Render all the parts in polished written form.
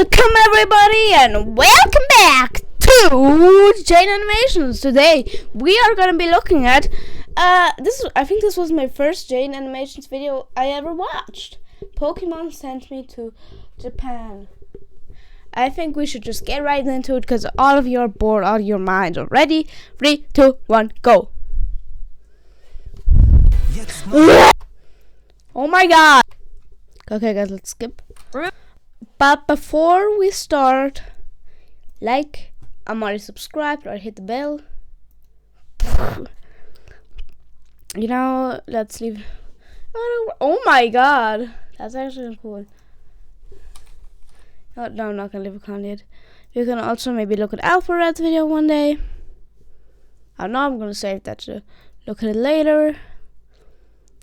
Welcome everybody and welcome back to Jaiden Animations. Today we are gonna be looking at I think this was my first Jaiden Animations video I ever watched. Pokemon sent me to Japan. I think we should just get right into it because all of you are bored out of your minds already. 3, 2, 1, go. Oh my god. Okay guys, let's skip. But before we start, like, I'm already subscribed or hit the bell. You know, let's leave. Oh my god, that's actually cool. No, I'm not gonna leave a comment yet. You can also maybe look at Alphared's video one day. I don't know, I'm gonna save that to look at it later.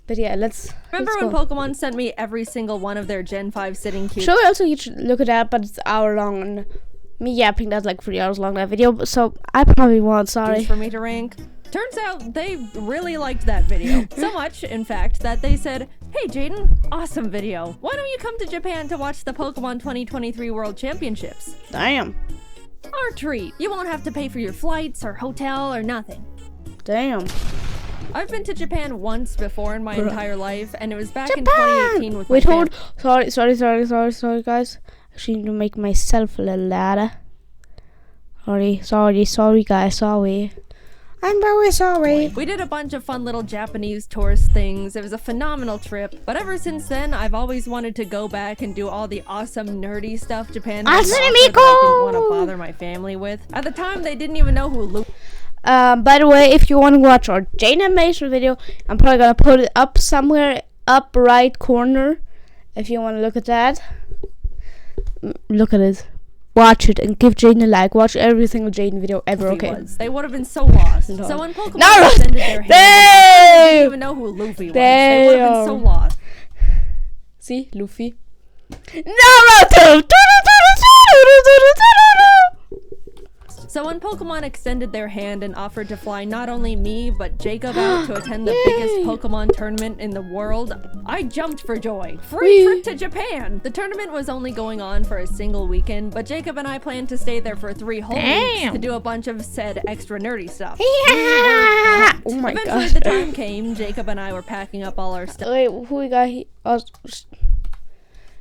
But yeah, let's Remember when Pokemon sent me every single one of their Gen 5 sitting cubes? Sure, also you should look at that, but it's an hour long, and me yapping, that's like 3 hours long, that video, so I probably won't, sorry. For me to rank. Turns out they really liked that video. So much, in fact, that they said, "Hey Jaiden, awesome video. Why don't you come to Japan to watch the Pokemon 2023 World Championships?" Damn. Our treat. You won't have to pay for your flights or hotel or nothing. Damn. I've been to Japan once before in my entire life, and it was back in Japan! 2018 with Wait, my hold. Sorry, guys. Actually, need to make myself a little louder. Sorry, guys, sorry. I'm very sorry. We did a bunch of fun little Japanese tourist things. It was a phenomenal trip. But ever since then, I've always wanted to go back and do all the awesome nerdy stuff Japan has to offer that I didn't want to bother my family with. At the time, they didn't even know who By the way, if you want to watch our Jaiden Animation video, I'm probably gonna put it up somewhere, up right corner. If you want to look at that, look at it, watch it, and give Jaiden a like. Watch every single Jaiden video ever. Okay. They would have been so lost. No. So when Pokemon extended their hand, they didn't even know who Luffy was. They would have been so lost. See, Luffy. Naruto. So when Pokemon extended their hand and offered to fly not only me, but Jacob out to attend the biggest Pokemon tournament in the world, I jumped for joy. Free trip to Japan! The tournament was only going on for a single weekend, but Jacob and I planned to stay there for 3 whole weeks to do a bunch of said extra nerdy stuff. Yeah! Oh my god. Eventually the time came, Jacob and I were packing up all our stuff. Wait, who we got here?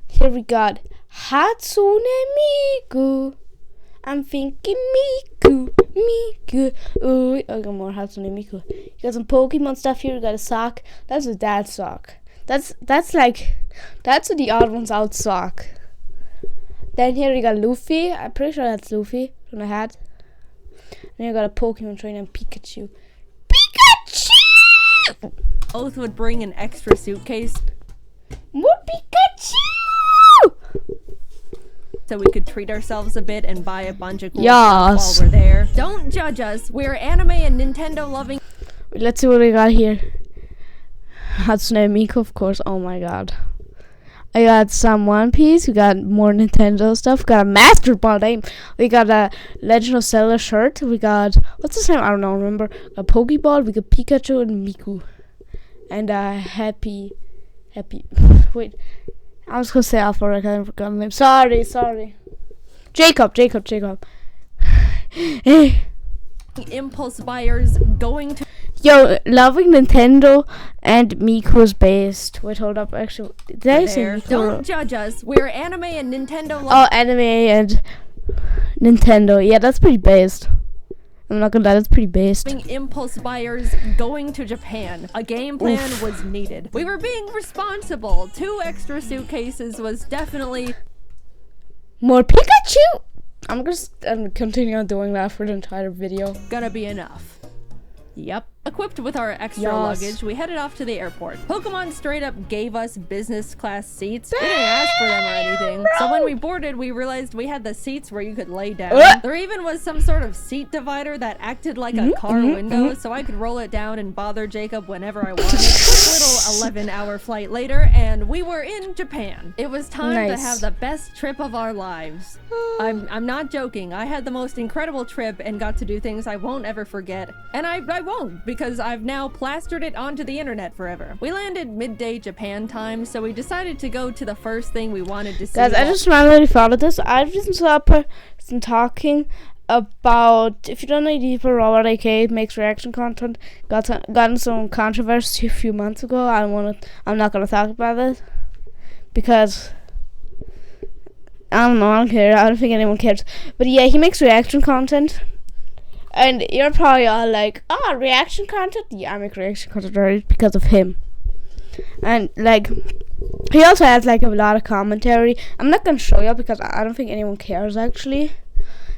Here we got Hatsune Miku. I'm thinking Miku. Oh, I got more Hatsune Miku. You got some Pokemon stuff here. You got a sock. That's a dad sock. That's the odd ones out sock. Then here you got Luffy. I'm pretty sure that's Luffy from the hat. Then you got a Pokemon trainer, Pikachu. Both would bring an extra suitcase. More Pikachu! So we could treat ourselves a bit and buy a bunch of cool stuff while we're there. Don't judge us. We're anime and Nintendo loving. Let's see what we got here. Hatsune Miku, of course. Oh my god. I got some One Piece. We got more Nintendo stuff. We got a Master Ball name. We got a Legend of Zelda shirt. We got, what's this name? I don't know. Remember? A Pokeball. We got Pikachu and Miku. And happy. Wait. I was gonna say Alpha, I can't forget the name. Sorry. Jacob. Impulse buyers going to. Yo, loving Nintendo and Miku's based. Wait, hold up. Actually, did I say Miku? Don't judge us. We're anime and Nintendo. Oh, anime and Nintendo. Yeah, that's pretty based. I'm not gonna lie, that's pretty based. Impulse buyers going to Japan. A game plan was needed. We were being responsible. 2 extra suitcases was definitely more Pikachu. I'm gonna continue on doing that for the entire video. Gonna be enough. Yep. Equipped with our extra luggage, we headed off to the airport. Pokemon straight up gave us business class seats. We didn't ask for them or anything. So when we boarded, we realized we had the seats where you could lay down. There even was some sort of seat divider that acted like a car window, so I could roll it down and bother Jacob whenever I wanted. Quick little 11-hour flight later, and we were in Japan. It was time to have the best trip of our lives. I'm not joking. I had the most incredible trip and got to do things I won't ever forget. And I won't, because I've now plastered it onto the internet forever. We landed midday Japan time, so we decided to go to the first thing we wanted to see. Guys, I just randomly thought of this. I've just saw a person talking about, if you don't know Deeper, Robert AK makes reaction content, gotten some controversy a few months ago. I'm not gonna talk about it because I don't know, I don't care. I don't think anyone cares. But yeah, he makes reaction content. And you're probably all like, reaction content? Yeah, I make reaction content right because of him. And like, he also has like a lot of commentary. I'm not gonna show you because I don't think anyone cares actually.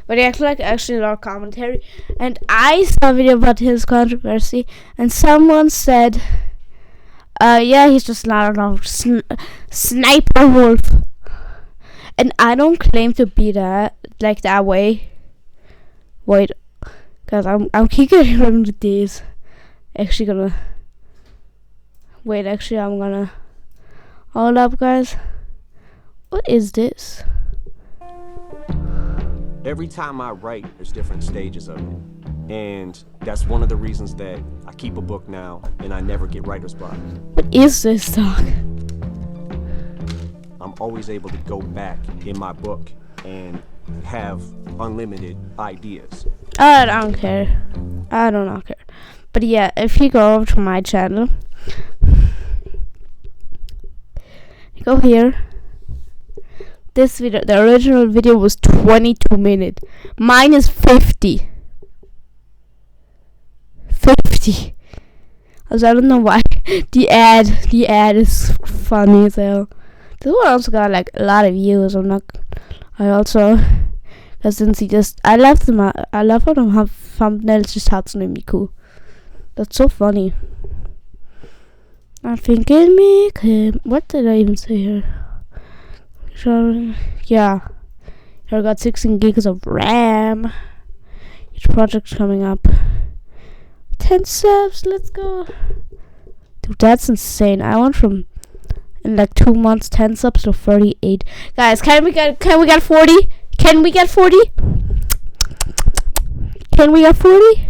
But he has like actually a lot of commentary. And I saw a video about his controversy, and someone said, yeah, he's just not a sniper wolf. And I don't claim to be that way. Wait, cause I'm keep getting rid of these. Actually gonna wait. Actually, I'm gonna hold up, guys. What is this? Every time I write, there's different stages of it. And that's one of the reasons that I keep a book now and I never get writer's block. What is this, dog? I'm always able to go back in my book and have unlimited ideas. I don't care. I do not care. But yeah, if you go over to my channel, you go here. This video, the original video was 22 minutes. Mine is 50. 50. Also, I don't know why. The ad is funny as hell. This one also got like a lot of views. I also, cause since I left them. I love how them have thumbnails just Hatsune Miku. That's so funny. I think what did I even say here? Yeah, here I got 16 gigs of RAM. Each project's coming up. 10 subs, let's go. Dude, that's insane. I went from in like 2 months 10 subs to 38. Guys, can we get 40? Can we get 40? Can we get 40?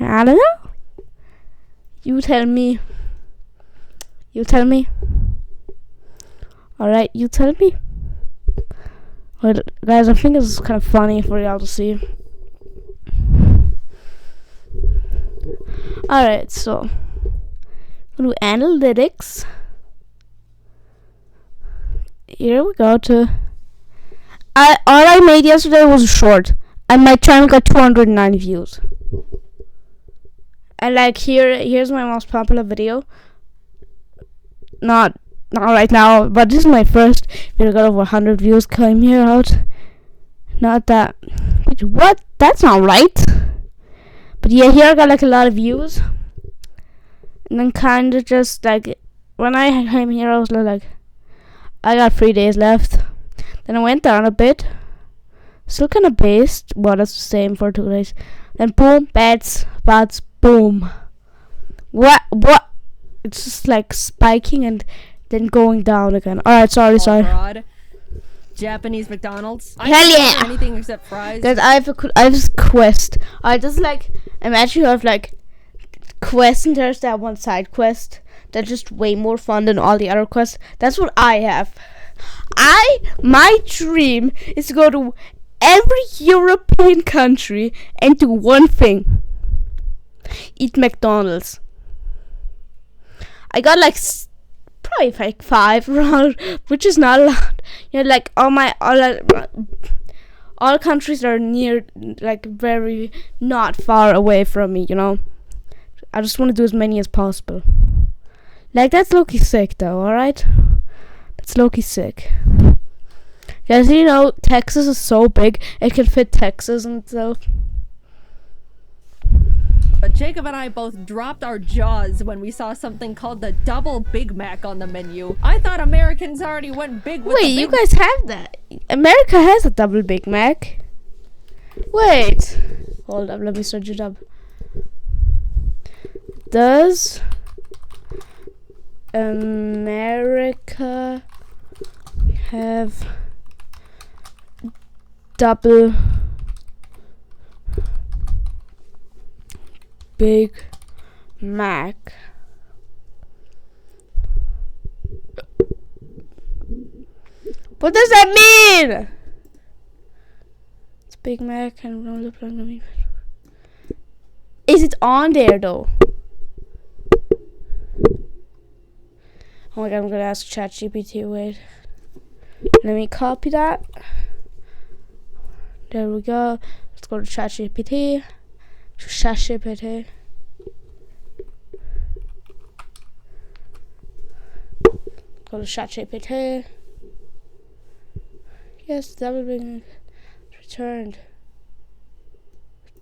I don't know. You tell me. Alright, you tell me. Wait, guys, I think it's kind of funny for y'all to see. Alright, so go to analytics. Here we go to all I made yesterday was a short, and my channel got 209 views. And like here's my most popular video. Not right now, but this is my first video. Got over 100 views. Came here out. Not that. Wait, what? That's not right. But yeah, here I got like a lot of views. And then kind of just like when I came here, I was like, I got 3 days left. Then I went down a bit. Still kind of based. Well, that's the same for 2 days. Then boom, bats, boom. What? It's just like spiking and then going down again. Alright, sorry. Broad. Japanese McDonald's. Hell yeah! Anything except fries. Guys, I have a quest. Alright, just like imagine you have like quests and there's that one side quest that's just way more fun than all the other quests. That's what I have. My dream is to go to every European country and do one thing: eat McDonald's. I got like probably like 5 around, which is not a lot. You know, like all countries are near, like very not far away from me. You know, I just want to do as many as possible. Like that's low-key sick, though. All right, that's low-key sick. Guys, you know Texas is so big it can fit Texas and stuff. But Jacob and I both dropped our jaws when we saw something called the Double Big Mac on the menu. I thought Americans already went big with Wait, you guys have that? America has a Double Big Mac. Wait. Hold up, let me search it up. Does America have double Big Mac. What does that mean? It's Big Mac and roll up on me. Is it on there though? Oh my god, I'm gonna ask ChatGPT. Wait. Let me copy that. There we go. Let's go to ChatGPT. ChatGPT. Go to ChatGPT. Yes, that would be returned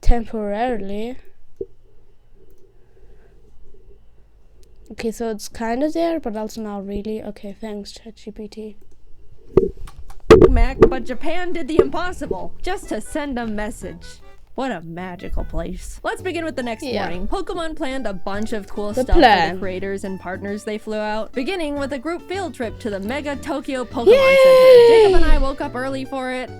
temporarily. Okay, so it's kind of there, but also not really. Okay, thanks, ChatGPT. Mac, but Japan did the impossible just to send a message. What a magical place. Let's begin with the next morning. Pokemon planned a bunch of cool stuff for the creators and partners they flew out, beginning with a group field trip to the Mega Tokyo Pokemon Center. Jacob and I woke up early for it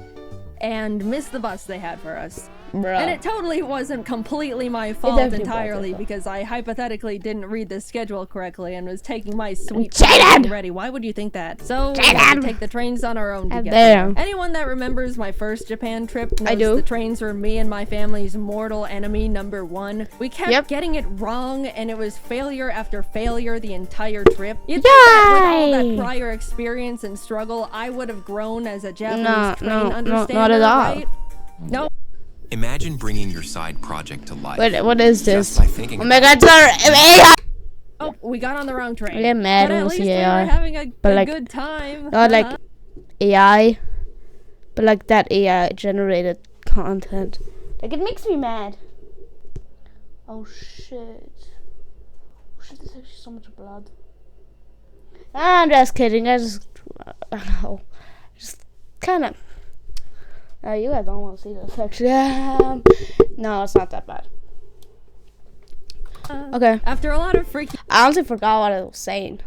and missed the bus they had for us. Bruh. And it totally wasn't completely my fault entirely because I hypothetically didn't read the schedule correctly and was taking my sweet time getting ready. Why would you think that? So we had to take the trains on our own to get there. Anyone that remembers my first Japan trip knows the trains were me and my family's mortal enemy #1. We kept getting it wrong and it was failure after failure the entire trip. You'd think that with all that prior experience and struggle, I would have grown as a Japanese train understander, not at all. Right? No. Imagine bringing your side project to life. Wait, what is this? Oh my god, sorry. Oh, we got on the wrong train. Yeah, mad but at least we were having a good time. Not like AI, but like that AI generated content. Like it makes me mad. Oh shit. Oh shit, there's actually so much blood. I'm just kidding. I just kind of. You guys don't want to see this actually. No, it's not that bad. Okay. After a lot of freaking I honestly forgot what I was saying.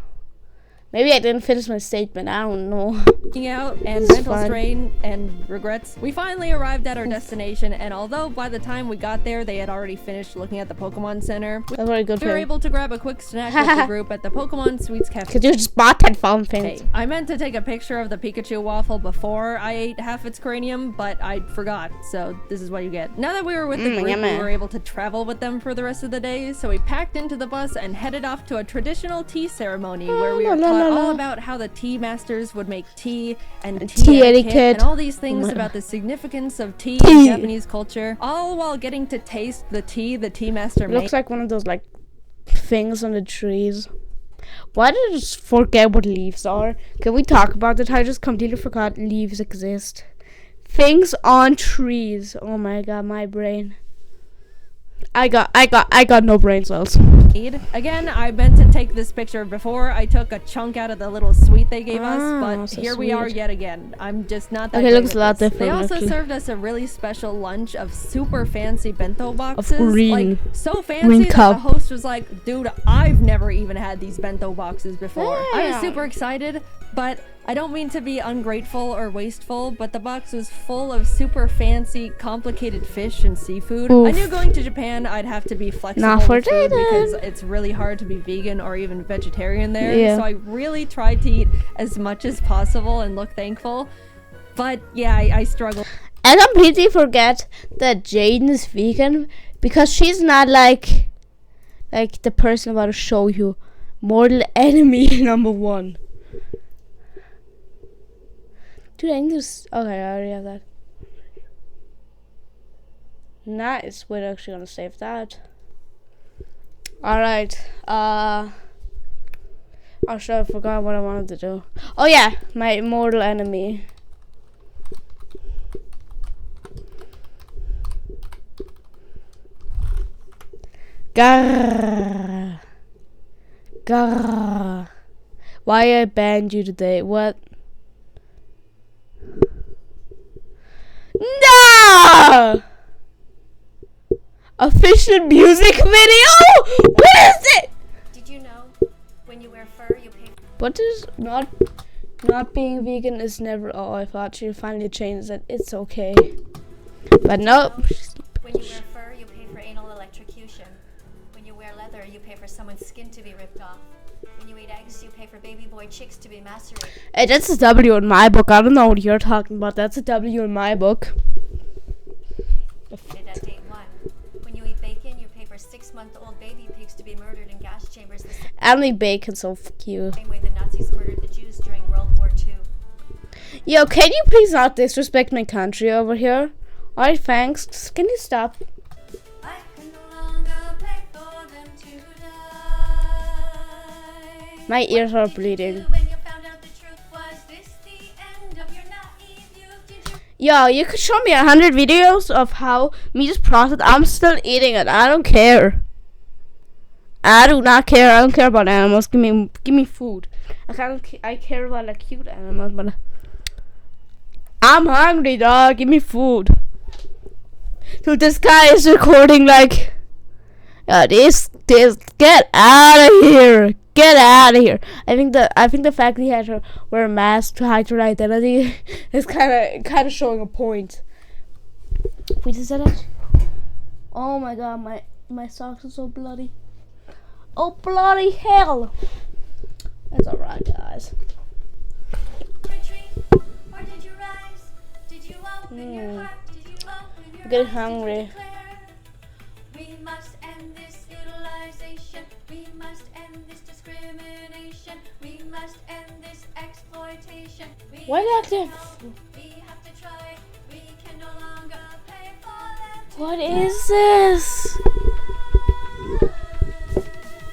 Maybe I didn't finish my statement. I don't know. out and mental strain and regrets, we finally arrived at our destination, and although by the time we got there they had already finished looking at the Pokemon Center, we were able to grab a quick snack with the group at the Pokemon Sweets Cafe. Because you just bought 10 phone things. Hey, I meant to take a picture of the Pikachu waffle before I ate half its cranium, but I forgot, so this is what you get. Now that we were with the group, we were able to travel with them for the rest of the day, so we packed into the bus and headed off to a traditional tea ceremony where we were taught all about how the tea masters would make tea and tea etiquette and all these things about the significance of tea in Japanese culture, all while getting to taste the tea master made. Looks like one of those like things on the trees. Why did I just forget what leaves are? Can we talk about it? I just completely forgot leaves exist. Things on trees. Oh my god, my brain. I got no brain cells. Again, I meant to take this picture before I took a chunk out of the little sweet they gave us, but so here we are yet again. I'm just not that it looks a lot different. They also served us a really special lunch of super fancy bento boxes. Of green. Like, so fancy that the host was like, dude, I've never even had these bento boxes before. I was super excited, but I don't mean to be ungrateful or wasteful, but the box was full of super fancy, complicated fish and seafood. I knew going to Japan, I'd have to be flexible with food because it's really hard to be vegan or even vegetarian there. So I really tried to eat as much as possible and look thankful. But yeah, I struggled. I completely forget that Jaiden is vegan because she's not like the person I'm about to show you. Mortal enemy #1. Dude, I need to... Okay, I already have that. Nice. We're actually gonna save that. Alright. Oh shit, I forgot what I wanted to do. Oh yeah, my mortal enemy. Grrr. Grrr. Why I banned you today? What? No! Official music video? What is it? Did you know when you wear fur you pay? What is not being vegan is never. Oh, I thought she finally changed it. It's okay, but nope. When you wear fur you pay for anal electrocution. for someone's skin to be ripped off. When you eat eggs, you pay for baby boy chicks to be macerated. Hey, that's a W in my book. I don't know what you're talking about. That's a W in my book. At date 1. When you eat bacon, you pay for 6-month-old baby pigs to be murdered in gas chambers the I don't eat bacon, so fuck you. same way the Nazis murdered the Jews during World War II. Yo, can you please not disrespect my country over here? Alright, thanks. Can you stop? I can no longer pay for them to die. My ears are bleeding. When you found out the truth, was this the end of your naive youth? Did you Yo, you could show me 100 videos of how me just process. I'm still eating it. I don't care. I do not care. I don't care about animals. Give me food. I care about like cute animals, but I'm hungry, dog. Give me food. So this guy is recording like, this get out of here. Get out of here. I think the fact that he had to wear a mask to hide her identity is kind of showing a point. We just said it. Oh my god, my socks are so bloody. Oh bloody hell. That's alright, guys. retreat, or did you rise? Did you open your heart? Did you open your I'm getting eyes? hungry. Did you declare, we must end this utilization. We must end this discrimination. We must end this exploitation. We Why have not to that? help, we have to try. We can no longer pay for them to What is this?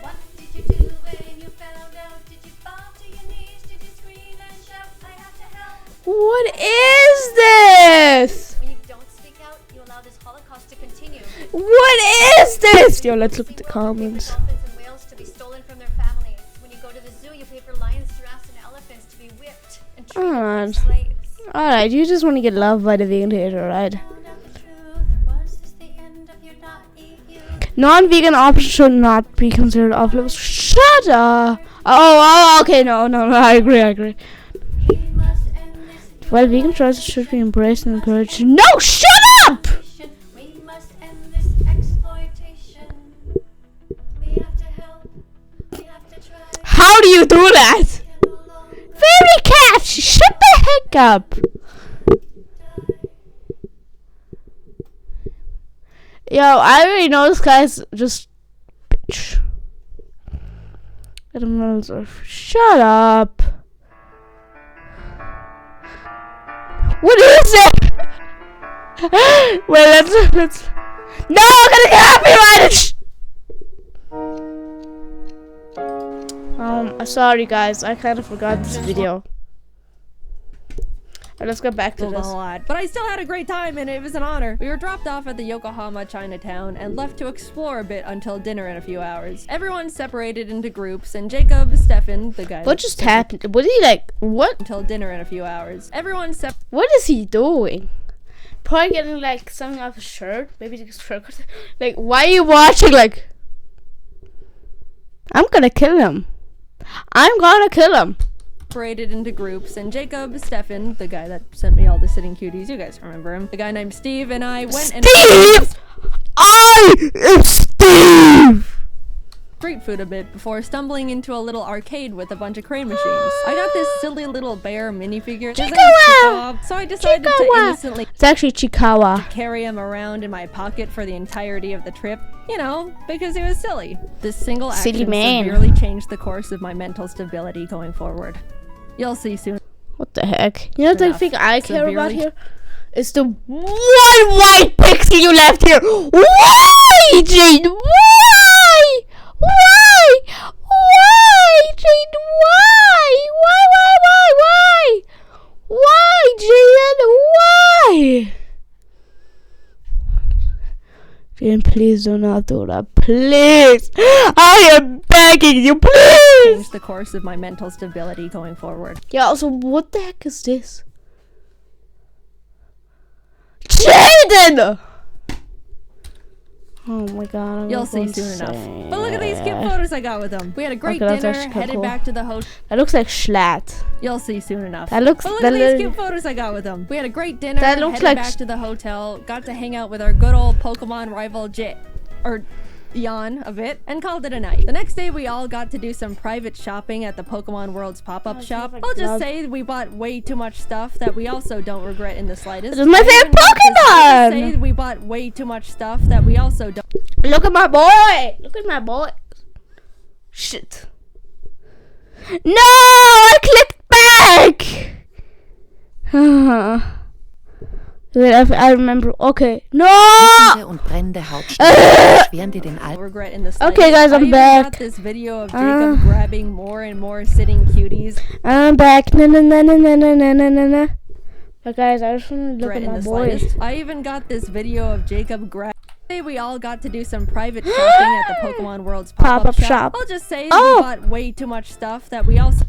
What did you do when you found out? Did you fall to your knees? Did you scream and shout, I have to help? What is this? When you don't speak out, you allow this Holocaust to continue. What is this? Yo, let's look at the comments. Dolphins and whales to be stolen from their families. When you go to the zoo, you pay for lions, giraffes, and elephants to be whipped and treated Alright. like slaves. Alright, you just want to get loved by the vegan hater, right? Found out the truth. Was this the end of your naive youth? Non-vegan options should not be considered off limits. Shut up. Oh, okay, no, I agree. We must end this While vegan choices should be embraced and encouraged. No, shut up! utilization. We must end this exploitation. We have to help. We have to try. How do you do that? Can no longer Fairy cat, shut the heck up. Yo, I already know this guy's just bitch. Animals are shut up. What is it? Wait, let's. No, I'm gonna get copyrighted. Sorry guys, I kind of forgot this video. Alright, let's get back to A this. lot. But I still had a great time and it was an honor. We were dropped off at the Yokohama Chinatown and left to explore a bit until dinner in a few hours. Everyone separated into groups and Jacob, Stefan, the guy What just happened? What did he like? What? until dinner in a few hours. Everyone What is he doing? Probably getting like something off his shirt. Maybe his shirt. Like, why are you watching? Like, I'm gonna kill him. separated into groups and Jacob, Stefan, the guy that sent me all the sitting cuties, you guys remember him, the guy named Steve, and I went and Steve! I am Steve! street food a bit before stumbling into a little arcade with a bunch of crane machines. I got this silly little bear minifigure. His name is Chihuahua! Chihuahua, so I decided to Chihuahua! innocently It's actually Chikawa. carry him around in my pocket for the entirety of the trip. You know, because it was silly. This single Silly action man. severely changed the course of my mental stability going forward. You'll see soon. What the heck? You know the Enough. thing I care about Severely- here? It's the one white pixel you left here. Why, Jade? Why? Why? Why, Jade? Why? Why? Why, Jade? Why? Jane, please do not do that. Please. I am begging you, please. Changed the course of my mental stability going forward. Yeah, also, what the heck is this? Jaden! Oh my god. I'm You'll gonna see go soon enough. insane. But look at these cute photos I got with them. We had a great Okay, that's dinner, actually kinda headed cool. back to the hotel. That looks like Schlatt. You'll see soon enough. That looks- But look that at these li- cute photos I got with them. We had a great dinner, That looks headed like back to the hotel, got to hang out with our good old Pokemon rival yawn a bit, and called it a night. The next day, we all got to do some private shopping at the Pokemon Worlds pop-up shop. I'll just say we bought way too much stuff that we also don't regret in the slightest. This is my favorite I'll Pokemon! say we bought way too much stuff that we also don't. Look at my boy! Look at my boy. Shit. No! I clicked back! Wait, I remember. Okay. No! Und brennende Hautstellen erschweren dir den Alltag. Regret in the Okay, guys, I'm I even back. got this video of Jacob grabbing more and more sitting cuties. I'm back. No, no, no, no, no, no, no, no, no. But guys, I just want to look Regret at in my the boy. slightest. I even got this video of Jacob grabbing. We all got to do some private shopping at the Pokemon Worlds pop-up shop. I'll just say we bought way too much stuff that we also.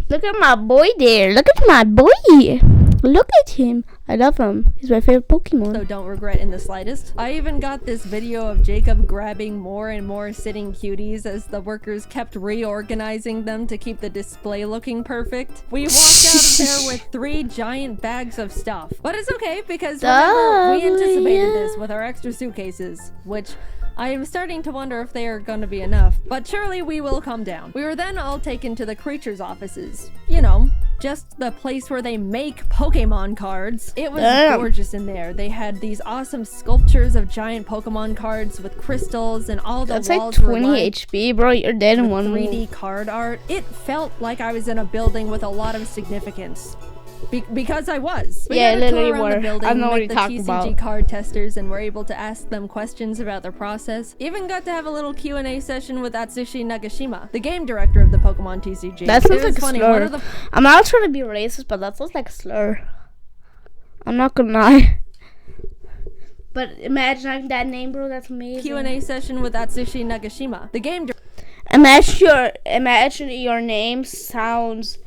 Look at my boy there. Look at my boy. Look at him. I love him. He's my favorite Pokemon. So don't regret in the slightest. I even got this video of Jacob grabbing more and more sitting cuties as the workers kept reorganizing them to keep the display looking perfect. We walked out of there with 3 giant bags of stuff. But it's okay because remember, we anticipated this with our extra suitcases, which I am starting to wonder if they are going to be enough, but surely we will come down. We were then all taken to the creatures' offices. You know, just the place where they make Pokemon cards. It was gorgeous in there. They had these awesome sculptures of giant Pokemon cards with crystals, and all the That's walls like were 20 lined HP, bro. You're dead in with one 3D room. card art. It felt like I was in a building with a lot of significance. Because I was. We Yeah, got a tour literally around were. the building, I know what met you're the talking TCG about. card testers, and were able to ask them questions about their process. Even got to have a little Q&A session with Atsushi Nagashima, the game director of the Pokemon TCG. That sounds It was like a funny. slur. One of the I'm not trying to be racist, but that sounds like a slur. I'm not gonna lie. But imagine having that name, bro. That's amazing. Q&A session with Atsushi Nagashima, the game director. Imagine your name sounds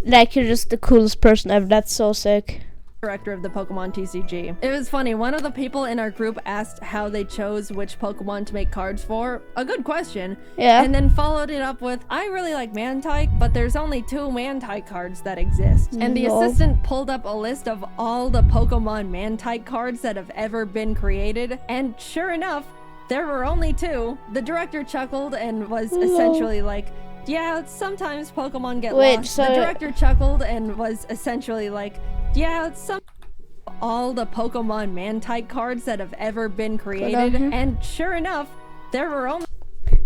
like you're just the coolest person ever. That's so sick. Director of the Pokemon TCG. It was funny, one of the people in our group asked how they chose which Pokemon to make cards for. A good question. Yeah. And then followed it up with, I really like Mantike, but there's only 2 Mantike cards that exist. And the No. assistant pulled up a list of all the Pokemon Mantike cards that have ever been created, and sure enough, there were only 2. The director chuckled and was essentially like, yeah, sometimes Pokemon get Wait, lost. so- The director chuckled and was essentially like, yeah, all the Pokemon Mantike cards that have ever been created, here. and sure enough, there were only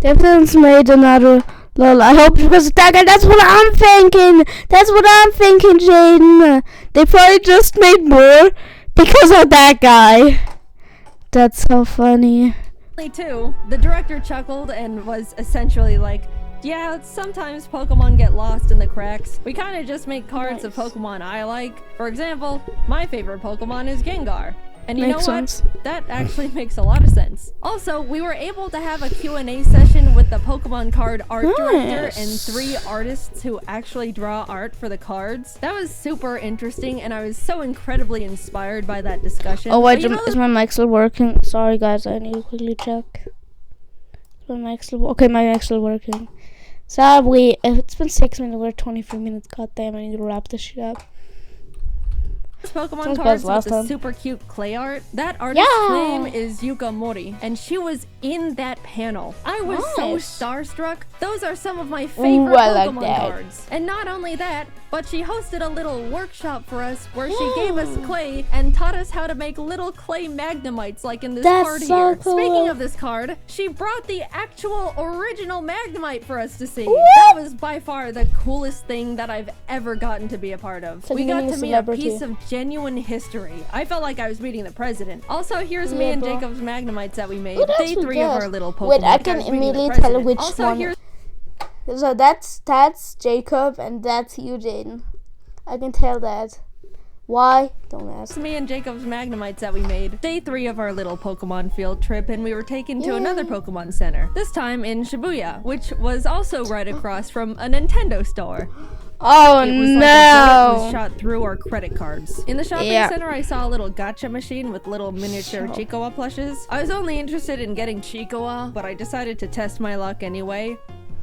Definitely made another. Lol, I hope it was that guy. That's what I'm thinking. That's what I'm thinking, Jaiden. They probably just made more because of that guy. That's so funny. 2. The director chuckled and was essentially like, yeah, sometimes Pokemon get lost in the cracks. We kind of just make cards of Nice. Pokemon I like. For example, my favorite Pokemon is Gengar. And you Makes know what? sense. That actually makes a lot of sense. Also, we were able to have a Q&A session with the Pokemon card art director and Nice. 3 artists who actually draw art for the cards. That was super interesting, and I was so incredibly inspired by that discussion. Oh wait, But you know, is my mic still working? Sorry guys, I need to quickly check. Is my mic still okay? My mic's still working. Sorry, it's been 6 minutes. We're 23 minutes. God damn, I need to wrap this shit up. Pokemon Sounds cards best last with the time. super cute clay art. That artist's Yeah. name is Yuka Mori, and she was in that panel. I was so Nice. starstruck. Those are some of my favorite I like Pokemon that. cards. And not only that, but she hosted a little workshop for us where she gave us clay and taught us how to make little clay Magnemites like in this That's card so here. cool. Speaking of this card, she brought the actual original Magnemite for us to see. That was by far the coolest thing that I've ever gotten to be a part of. like We got meeting to a meet a celebrity. piece of genuine history. I felt like I was meeting the president. Also, here's me Yeah, and bro. Jacob's Magnemites that we made. Oh, that's Day 3 of good. our little Pokemon. Wait, I can was meeting the immediately tell president. which also, one- Here's So that's Jacob and that's you, Jaiden. I can tell that. Why? Don't ask. me and Jacob's Magnemites that we made. Day 3 of our little Pokemon field trip, and we were taken to another Pokemon Center. This time in Shibuya, which was also right across from a Nintendo store. Oh It was like a bullet no! was shot through our credit cards. In the shopping center, I saw a little gacha machine with little miniature Chiikawa plushes. I was only interested in getting Chiikawa, but I decided to test my luck anyway.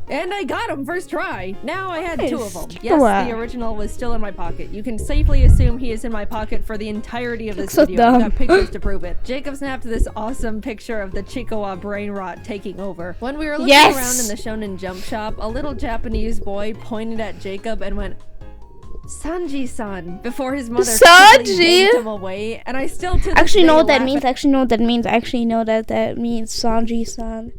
And I got him first try. Now I had 2 of them. Nice. Yes, Wow. the original was still in my pocket. You can safely assume he is in my pocket for the entirety of this So video. I've dumb. got pictures to prove it. Jacob snapped this awesome picture of the Chikawa brain rot taking over. When we were looking Yes. around in the Shonen Jump shop, a little Japanese boy pointed at Jacob and went, Sanji-san, before his mother quickly Sanji? yanked him away, and I still to this Actually day know what that laugh means. at- Actually know what that means. Actually know that means Sanji-san.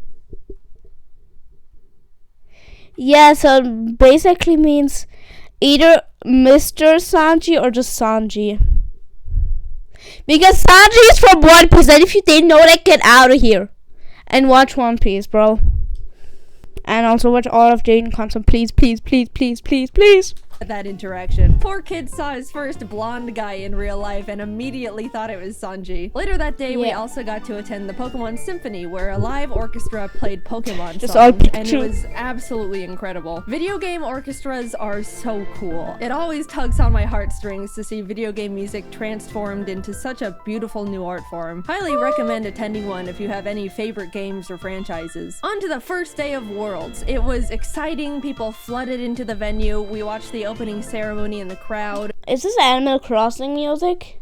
Yeah, so it basically means either Mr. Sanji or just Sanji. Because Sanji is from One Piece, and if you didn't know that, get out of here. And watch One Piece, bro. And also watch all of Jaiden content, please, please, please, please, please, please. that interaction. Poor kid saw his first blonde guy in real life and immediately thought it was Sanji. Later that day, we Yeah. also got to attend the Pokemon Symphony, where a live orchestra played Pokemon Just all songs, and it Pikachu. was absolutely incredible. Video game orchestras are so cool. It always tugs on my heartstrings to see video game music transformed into such a beautiful new art form. Highly recommend attending one if you have any favorite games or franchises. On to the first day of Worlds. It was exciting. People flooded into the venue. We watched the opening ceremony in the crowd. Is this Animal Crossing music?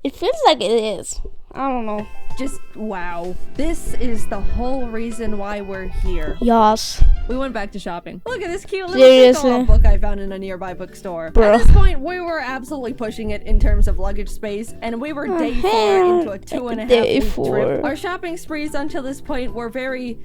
It feels like it is. I don't know. Just wow. This is the whole reason why we're here. Yas. We went back to shopping. Look at this cute little Seriously? Pokemon book I found in a nearby bookstore. Bro. At this point, we were absolutely pushing it in terms of luggage space, and we were day 4 into a 2.5 Day week 4. trip. Our shopping sprees until this point were very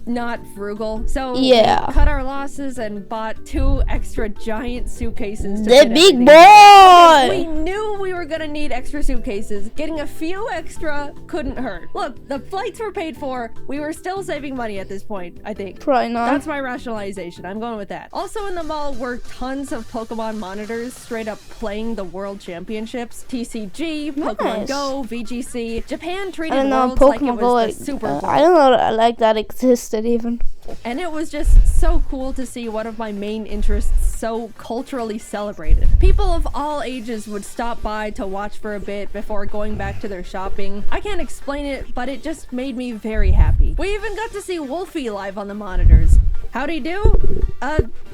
not frugal. So Yeah. we cut our losses and bought 2 extra giant suitcases to The fit big everything. boy! We knew we were gonna need extra suitcases. Getting a few extra couldn't hurt. Look, the flights were paid for. We were still saving money at this point, I think. Probably not. That's my rationalization. I'm going with that. Also in the mall were tons of Pokemon monitors straight up playing the World Championships. TCG, Pokemon Nice. Go, VGC. Japan I treated don't know, Worlds like it Pokemon Go. was the Super Bowl. I don't know, like that existed even. And it was just so cool to see one of my main interests so culturally celebrated. People of all ages would stop by to watch for a bit before going back to their shopping. I can't explain it, but it just made me very happy. We even got to see Wolfie live on the monitors. How'd he do?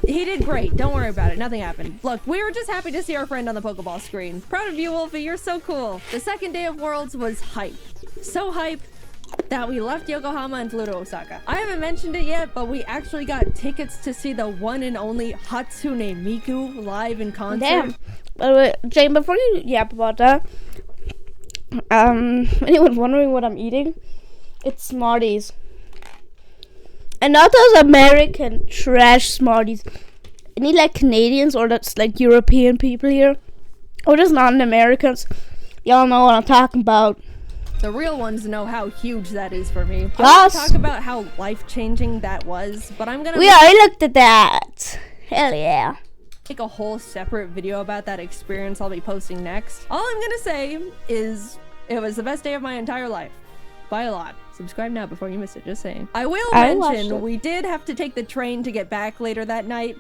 He did great. Don't worry about it. Nothing happened. Look, we were just happy to see our friend on the Pokeball screen. Proud of you, Wolfie. You're so cool. The second day of Worlds was hype. So hype that we left Yokohama and flew to Osaka. I haven't mentioned it yet, but we actually got tickets to see the one and only Hatsune Miku live in concert. Damn. By the way, Jane, before you yap about that, anyone wondering what I'm eating? It's Smarties. And not those American trash Smarties. Any like Canadians or that's like European people here, or just non-Americans. Y'all know what I'm talking about. The real ones know how huge that is for me. I want Yes. to talk about how life-changing that was, but I'm gonna We already looked at that. Hell yeah. make a whole separate video about that experience I'll be posting next. All I'm gonna say is it was the best day of my entire life. By a lot. Subscribe now before you miss it, just saying. I will I watched mention it. we did have to take the train to get back later that night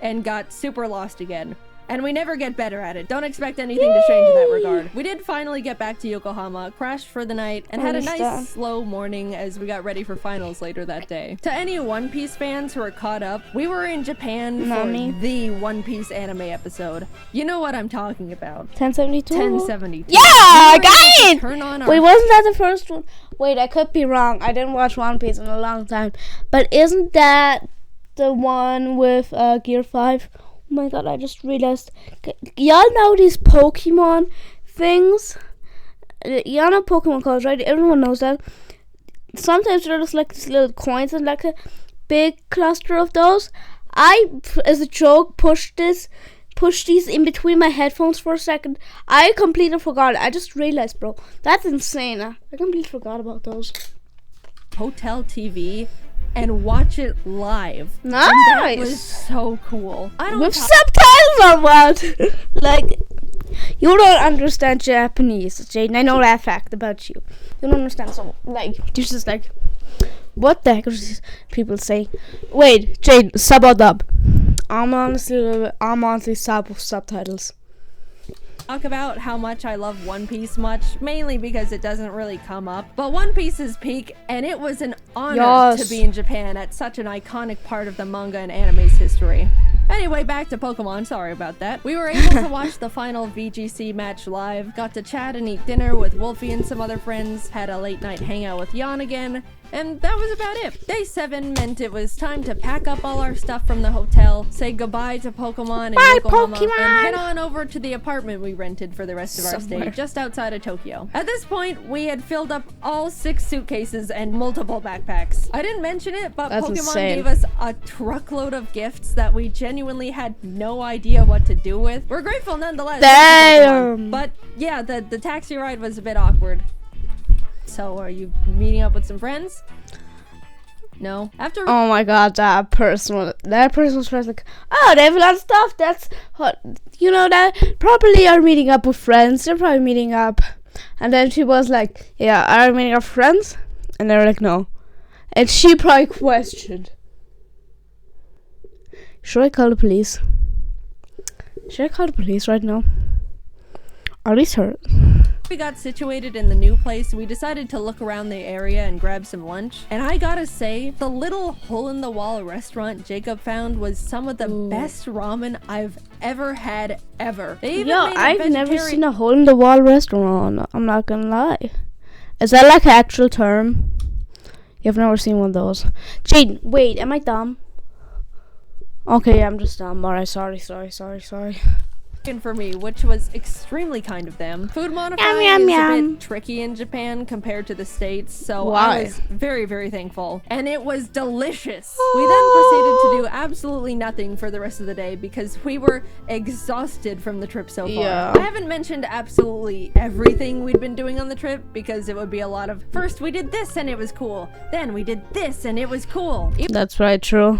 and got super lost again. And we never get better at it. Don't expect anything to change in that regard. We did finally get back to Yokohama, crashed for the night, and had a nice Understand. slow morning as we got ready for finals later that day. To any One Piece fans who are caught up, we were in Japan Nani? for the One Piece anime episode. You know what I'm talking about. 1072. 1072. Yeah, I We were got able to it! turn on our Wait, wasn't that the first one? Wait, I could be wrong. I didn't watch One Piece in a long time. But isn't that the one with Gear 5? Oh my god, I just realized. Y'all know these Pokemon things? Y'all know Pokemon cards, right? Everyone knows that. Sometimes they're just like these little coins and like a big cluster of those. I, as a joke, pushed these in between my headphones for a second. I completely forgot. I just realized, bro. That's insane. I completely forgot about those. hotel TV and watch it live. And Nice. that was so cool. I don't With talk- subtitles or what? Like, you don't understand Japanese, Jaden. I know that fact about you. You don't understand. So, like, you're just like, what the heck are these people saying? Wait, Jaden, sub or dub? I'm honestly sub with subtitles. talk about how much I love One Piece much, mainly because it doesn't really come up. But One Piece's peak, and it was an honored to be in Japan at such an iconic part of the manga and anime's history. Anyway, back to Pokemon, sorry about that. We were able to watch the final VGC match live, got to chat and eat dinner with Wolfie and some other friends, had a late night hangout with Jan again, and that was about it. Day 7 meant it was time to pack up all our stuff from the hotel, say goodbye to Pokemon and Yokohama, and head on over to the apartment we rented for the rest of our stay, just outside of Tokyo. At this point, we had filled up all 6 suitcases and multiple backpacks. I didn't mention it, but That's Pokemon insane. gave us a truckload of gifts that we genuinely had no idea what to do with. We're grateful nonetheless. Damn. But yeah, the taxi ride was a bit awkward. So are you meeting up with some friends? No. After Oh my god, that person was like, oh, they have a lot of stuff. That's hot. You know, that probably are meeting up with friends. They're probably meeting up. And then she was like, yeah, are you meeting up with friends? And they were like, no. And she probably questioned, should I call the police? Should I call the police right now? Are these hurt? we got situated in the new place, we decided to look around the area and grab some lunch. And I gotta say, the little hole-in-the-wall restaurant Jacob found was some of the best ramen I've ever had, ever. They even made a I've never vegetarian- seen a hole-in-the-wall restaurant. I'm not gonna lie. Is that like an actual term? You've never seen one of those. Jaiden, wait, am I dumb? Okay, I'm just dumb. Alright, sorry. for me, which was extremely kind of them. Food modifying Yum, is yum, a yum. bit tricky in Japan compared to the States, so Why? I was very, very thankful. And it was delicious. We then proceeded to do absolutely nothing for the rest of the day because we were exhausted from the trip so far. Yeah. I haven't mentioned absolutely everything we'd been doing on the trip because it would be a lot of, first we did this and it was cool, then we did this and it was cool. That's right, true.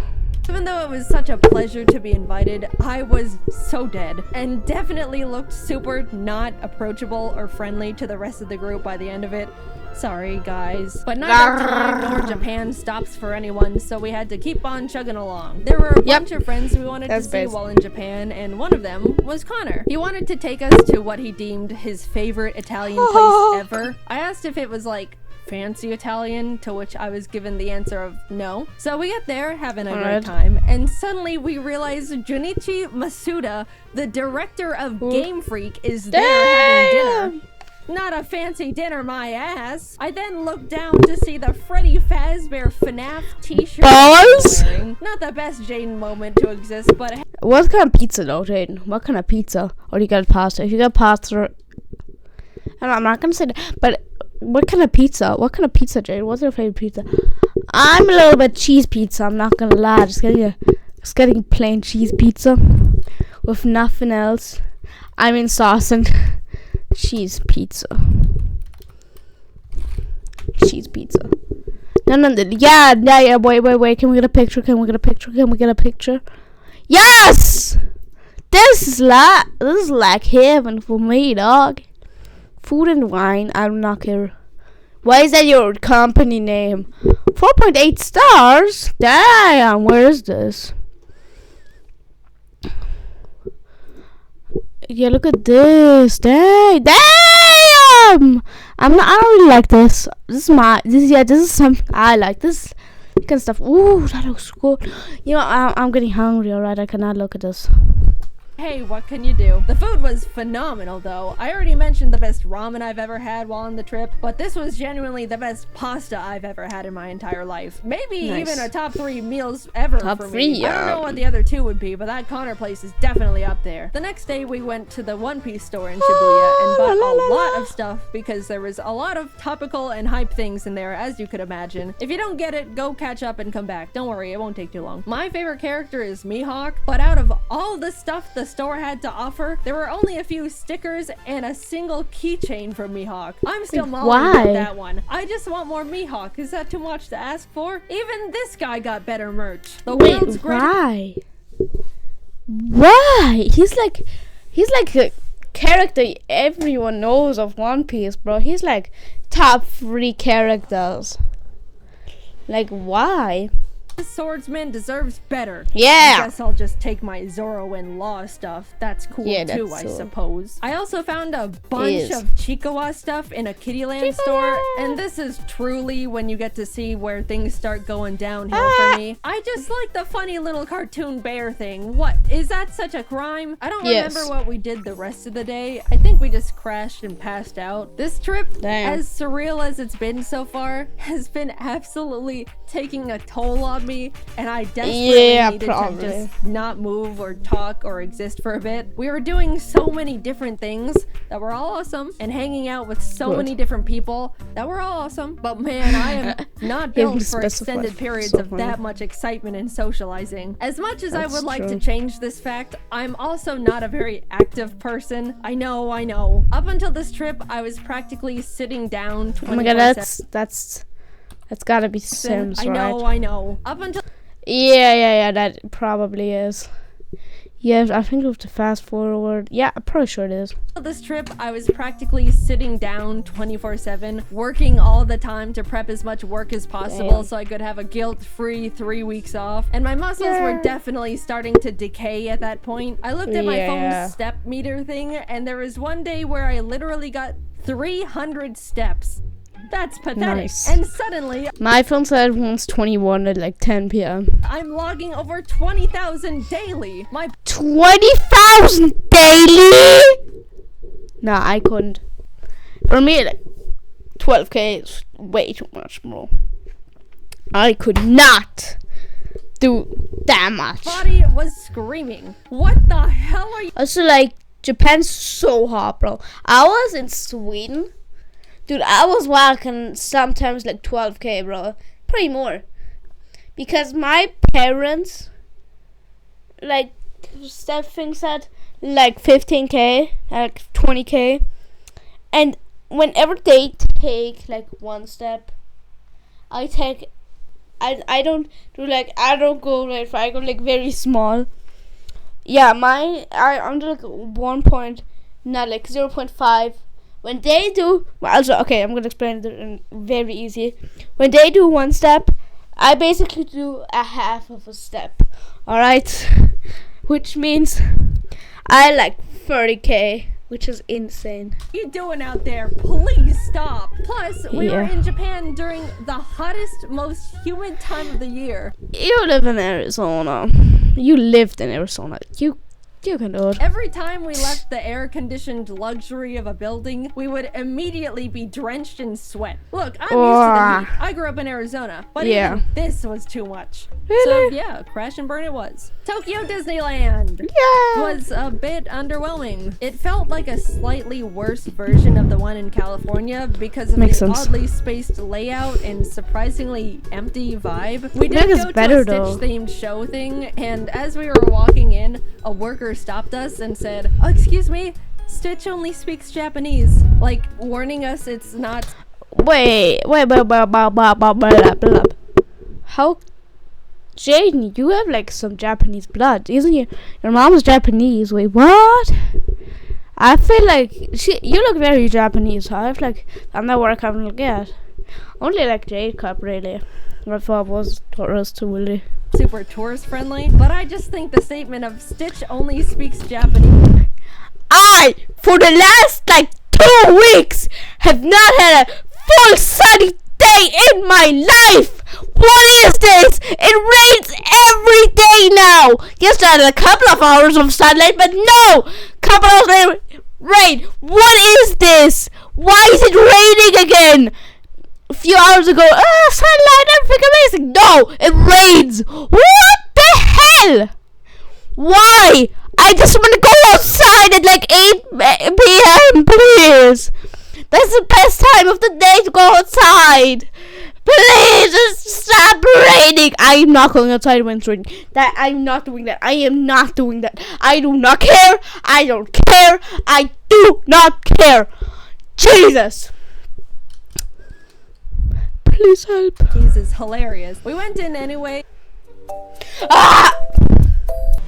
Even though it was such a pleasure to be invited, I was so dead and definitely looked super not approachable or friendly to the rest of the group by the end of it. Sorry, guys. But neither time nor Japan stops for anyone, so we had to keep on chugging along. There were a bunch of friends we wanted to see while in Japan, and one of them was Connor. He wanted to take us to what he deemed his favorite Italian place ever. I asked if it was like fancy Italian, to which I was given the answer of no. So we get there, having a great time, and suddenly we realize Junichi Masuda, the director of Game Freak, is there having dinner. Not a fancy dinner, my ass. I then looked down to see the Freddy Fazbear FNAF t-shirt Balls? wearing. Not the best Jaiden moment to exist, but What kind of pizza though, Jaiden? What kind of pizza? Or do you get pasta? If you get pasta, I'm not gonna say that, but what kind of pizza? What kind of pizza, Jaiden? What's your favorite pizza? I'm a little bit cheese pizza. I'm not gonna lie. Just getting plain cheese pizza with nothing else. I mean sauce and cheese pizza. Cheese pizza. No. Yeah. Wait. Can we get a picture? Yes. This is like heaven for me, dog. Food and wine, I'm not care. Why is that your company name? 4.8 stars? Damn, where is this? Yeah, look at this. Damn! I don't really like this. This is something I like. This kind of stuff. Ooh, that looks good. You know, I'm getting hungry, alright? I cannot look at this. hey, what can you do? The food was phenomenal though. I already mentioned the best ramen I've ever had while on the trip, but this was genuinely the best pasta I've ever had in my entire life. Maybe even a top 3 meals ever for me. I don't know what the other 2 would be, but that Connor place is definitely up there. The next day we went to the One Piece store in Shibuya and bought a lot of stuff because there was a lot of topical and hype things in there, as you could imagine. If you don't get it, go catch up and come back. Don't worry, it won't take too long. My favorite character is Mihawk, but out of all the stuff the store had to offer, there were only a few stickers and a single keychain from Mihawk. I'm still mulling about that one. I just want more Mihawk. Is that too much to ask for? Even this guy got better merch. The world's greatest. Why? He's like a character everyone knows of One Piece, bro. He's like top 3 characters. Like, why? This swordsman deserves better. Yeah. I guess I'll just take my Zoro and Law stuff. That's cool Yeah, too, that's I so- suppose. I also found a bunch Is. of Chikawa stuff in a Kittyland store, and this is truly when you get to see where things start going downhill for me. I just like the funny little cartoon bear thing. What, is that such a crime? I don't Yes. remember what we did the rest of the day. I think we just crashed and passed out. This trip, Damn. as surreal as it's been so far, has been absolutely taking a toll on me, and I desperately Yeah, needed probably. to just not move or talk or exist for a bit. We were doing so many different things that were all awesome, and hanging out with so Good. many different people that were all awesome. But man, I am not You have built to for specify extended periods so of funny. that much excitement and socializing. As much as I That's would like to true. change this fact, I'm also not a very active person. I know. Up until this trip, I was practically sitting down 24/7. Oh my god, that's gotta be Sims, I right? know. Up until Yeah, that probably is. Yes, I think we have to fast forward. Yeah, I'm pretty sure it is. this trip, I was practically sitting down 24/7, working all the time to prep as much work as possible Damn. so I could have a guilt-free 3 weeks off. And my muscles Yeah. were definitely starting to decay at that point. I looked at my Yeah. phone's step meter thing, and there was one day where I literally got 300 steps. That's pathetic. Nice. And suddenly, My phone said once 21 at like 10 p.m. I'm logging over 20,000 daily. My 20,000 daily? Nah, I couldn't. For me, like 12k is way too much, bro. I could not do that much. body was screaming. What the hell are you? Also, like, Japan's so hot, bro. I was in Sweden. Dude, I was walking sometimes like 12k, bro. Probably more. Because my parents, like, step things at like 15k, like 20k. And whenever they take like one step, I don't do like, I don't go like, I go like very small. Yeah, I'm like 1 point, not like 0.5. When they do, well, also, okay, I'm gonna explain it in very easy. When they do one step, I basically do a half of a step. Alright? Which means I like 30k, which is insane. What are you doing out there? Please stop. Plus, we were Yeah. in Japan during the hottest, most humid time of the year. You live in Arizona. You lived in Arizona. You can do it. Every time we left the air-conditioned luxury of a building, we would immediately be drenched in sweat. Look, I'm used to the heat. I grew up in Arizona, but Yeah. even this was too much. Really? So yeah, crash and burn it was. Tokyo Disneyland Yeah. was a bit underwhelming. It felt like a slightly worse version of the one in California because of Makes the sense. oddly spaced layout and surprisingly empty vibe. We did Vegas go to better, a though. Stitch-themed show thing, and as we were walking in, a worker stopped us and said, "Oh, excuse me, Stitch only speaks Japanese," like warning us it's not. Wait. How? Jaden, you have like some Japanese blood, isn't you? Your mom's Japanese. Wait, what? I feel like you look very Japanese. So I feel like I'm not work I'm looking at. Only like Jacob, really. I thought was tourist really. Super tourist friendly, but I just think the statement of Stitch only speaks Japanese. I, for the last like 2 weeks, have not had a full sunny day in my life. What is this? It rains every day now. Yes, I had a couple of hours of sunlight, but no, couple of hours rain. What is this? Why is it raining again? A few hours ago, sunlight, everything amazing. No, it rains. What the hell? Why? I just want to go outside at like 8 p.m. Please. That's the best time of the day to go outside. Please just stop raining. I am not going outside when it's raining. I'm not doing that. I am not doing that. I do not care. I don't care. I do not care. Jesus. Please help. This is hilarious. We went in anyway. Ah!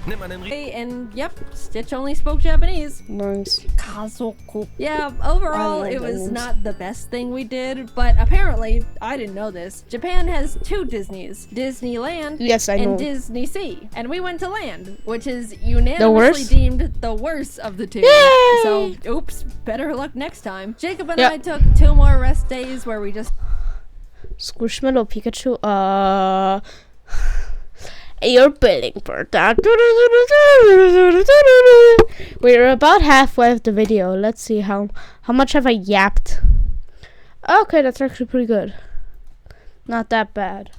And yep, Stitch only spoke Japanese. Nice. Yeah, overall, it was not the best thing we did, but apparently, I didn't know this, Japan has 2 Disneys, Disneyland Yes, I know. and Disney Sea. And we went to Land, which is unanimously deemed the worst of the 2. Yay! So, oops, better luck next time. Jacob and Yep. I took 2 more rest days where we just Squishmallow Pikachu. You're billing for that. We're about halfway of the video. Let's see how much have I yapped. Okay, that's actually pretty good. Not that bad.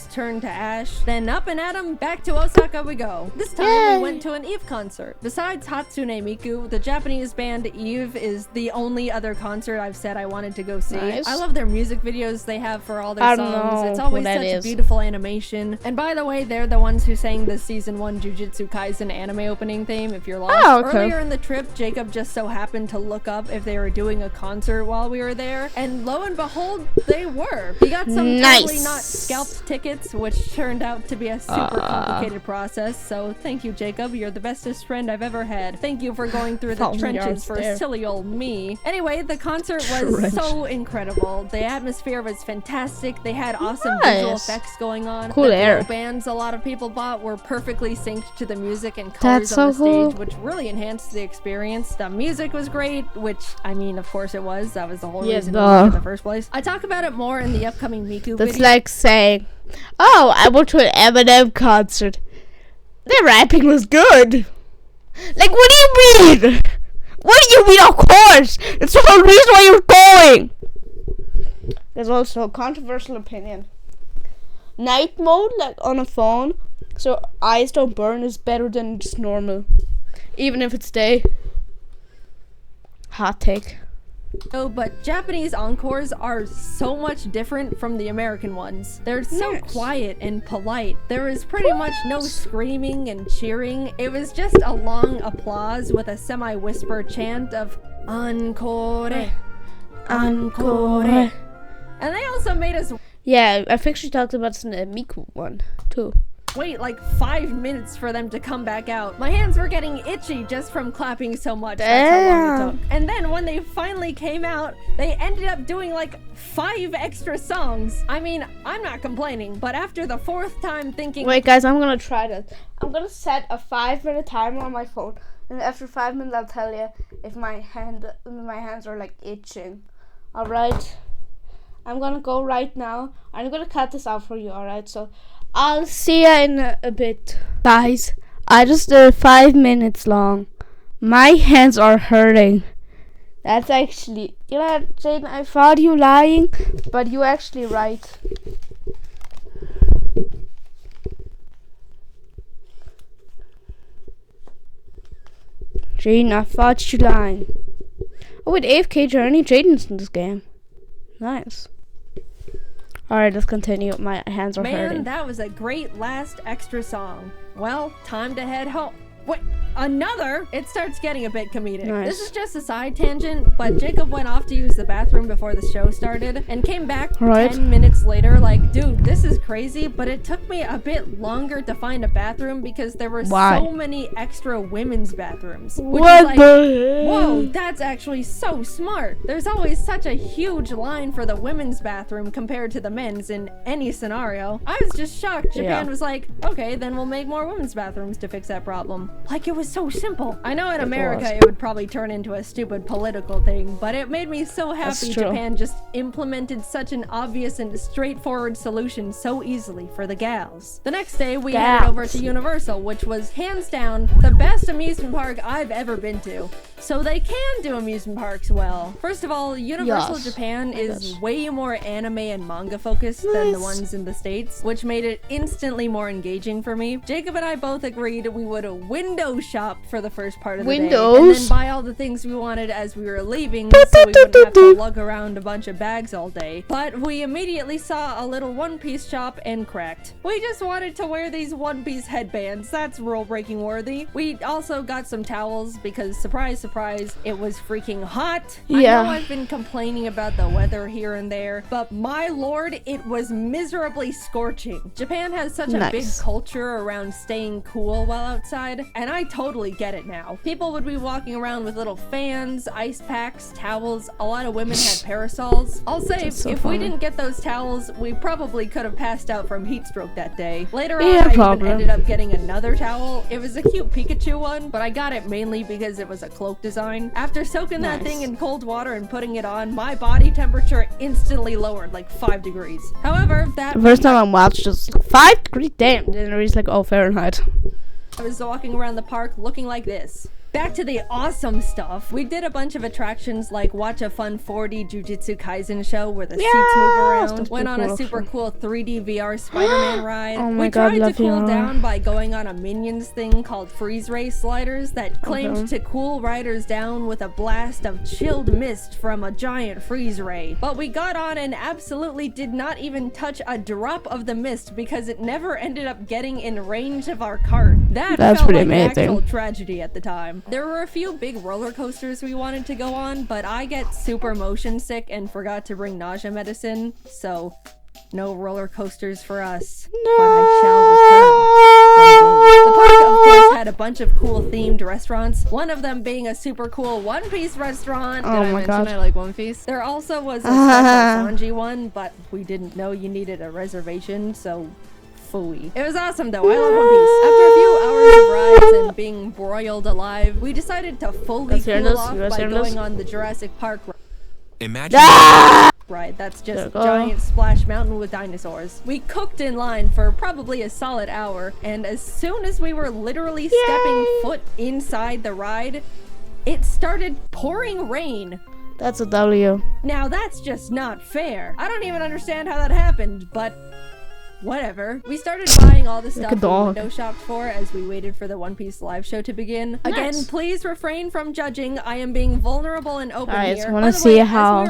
turn to ash. Then up and at 'em, back to Osaka we go. This time Yay. we went to an Eve concert. Besides Hatsune Miku, the Japanese band Eve is the only other concert I've said I wanted to go see. Nice. I love their music videos they have for all their I songs. don't know It's always who that such is. beautiful animation. And by the way, they're the ones who sang the season 1 Jujutsu Kaisen anime opening theme, if you're lost. Oh, okay. Earlier in the trip, Jacob just so happened to look up if they were doing a concert while we were there, and lo and behold, they were. He got some Nice. totally not scalped tickets, which turned out to be a super complicated process, so thank you, Jacob. You're the bestest friend I've ever had. Thank you for going through the 1,000 trenches yards for there. silly old me. Anyway, the concert was Trench. so incredible. The atmosphere was fantastic. They had awesome visual Nice. effects going on. Cool the air. glow bands a lot of people bought were perfectly synced to the music and colors That's on the so cool. stage, which really enhanced the experience. The music was great, which, I mean, of course it was. That was the whole Yeah, reason duh. we went in the first place. I talk about it more in the upcoming Miku That's video. like saying, "Oh, I went to an Eminem concert. Their rapping was good." Like, what do you mean? What do you mean? Of course, it's the whole reason why you're going. There's also a controversial opinion. Night mode, like on a phone, so eyes don't burn, is better than just normal, even if it's day. Hot take. Oh, but Japanese encores are so much different from the American ones. They're so Yes. quiet and polite. There was pretty much no screaming and cheering. It was just a long applause with a semi-whisper chant of encore, encore. And they also made us Yeah, I think she talked about the Miku one too. wait like 5 minutes for them to come back out. My hands were getting itchy just from clapping so much. That's how long it Damn. took. And then when they finally came out, they ended up doing like 5 extra songs. I mean, I'm not complaining, but after the 4th time thinking, Wait, guys, I'm gonna try this. I'm gonna set a 5-minute timer on my phone, and after 5 minutes, I'll tell you if my hands are like itching. All right, I'm gonna go right now. I'm gonna cut this out for you. All right, so I'll see you in a bit, guys. I just did 5 minutes long. My hands are hurting. That's actually, you know, Jaden, I thought you lying, but you actually right. Jaden, I thought you lying. Oh, with AFK Journey, Jaden's in this game. Nice. Alright, let's continue. My hands are man, hurting. that was a great last extra song. Well, time to head home. Wait, another? It starts getting a bit comedic. Nice. This is just a side tangent, but Jacob went off to use the bathroom before the show started and came back Right. 10 minutes later like, dude, this is crazy, but it took me a bit longer to find a bathroom because there were Why? so many extra women's bathrooms. Which What is like, the heck? whoa, that's actually so smart. There's always such a huge line for the women's bathroom compared to the men's in any scenario. I was just shocked. Japan Yeah. was like, okay, then we'll make more women's bathrooms to fix that problem. Like, it was so simple. I know in America was. it would probably turn into a stupid political thing, but it made me so That's happy true. Japan just implemented such an obvious and straightforward solution so easily for the gals. The next day we headed over to Universal, which was hands down the best amusement park I've ever been to. So they can do amusement parks well. First of all, Universal Yes. Japan is Yes. way more anime and manga focused than the Nice. ones in the States, which made it instantly more engaging for me. Jacob and I both agreed we would window shop for the first part of the day. Windows? And then buy all the things we wanted as we were leaving so we wouldn't have to lug around a bunch of bags all day. But we immediately saw a little One Piece shop and cracked. We just wanted to wear these One Piece headbands. That's rule-breaking worthy. We also got some towels because, surprise, surprise, it was freaking hot. Yeah. I know I've been complaining about the weather here and there, but my lord, it was miserably scorching. Japan has such a big culture around staying cool while outside, and I totally get it now. People would be walking around with little fans, ice packs, towels. A lot of women had parasols. I'll say, if we didn't get those towels, we probably could have passed out from heat stroke that day. Later on, I even ended up getting another towel. It was a cute Pikachu one, but I got it mainly because it was a cloak design. After soaking that thing in cold water and putting it on, my body temperature instantly lowered like 5 degrees. However, that The first time I watched just 5 degrees. Damn. Then it's like, oh, Fahrenheit. I was walking around the park looking like this. Back to the awesome stuff. We did a bunch of attractions like watch a fun 4D Jujutsu Kaisen show where the seats move around. Went on a super cool 3D VR Spider-Man ride. Oh my we God, tried to love cool VR. down by going on a Minions thing called Freeze Ray sliders that claimed to cool riders down with a blast of chilled mist from a giant freeze ray. But we got on and absolutely did not even touch a drop of the mist because it never ended up getting in range of our cart. That's felt pretty like an amazing. actual tragedy at the time. There were a few big roller coasters we wanted to go on, but I get super motion sick and forgot to bring nausea medicine, so no roller coasters for us. No. But I shall return one day. The park, of course, had a bunch of cool themed restaurants, one of them being a super cool One Piece restaurant. Did Oh I my mention God. I like One Piece? There also was a special Sanji one, but we didn't know you needed a reservation, so phooey. It was awesome though. I love One Piece. After a few hours of rides and being broiled alive, we decided to fully cool off by going on the Jurassic Park Imagine ride. That's There just we go. giant splash mountain with dinosaurs. We cooked in line for probably a solid hour, and as soon as we were literally stepping foot inside the ride, it started pouring rain. That's a W. Now that's just not fair. I don't even understand how that happened, but whatever. We started buying all the stuff we window shopped for as we waited for the One Piece live show to begin. Again, please refrain from judging. I am being vulnerable and open I here. just want to see how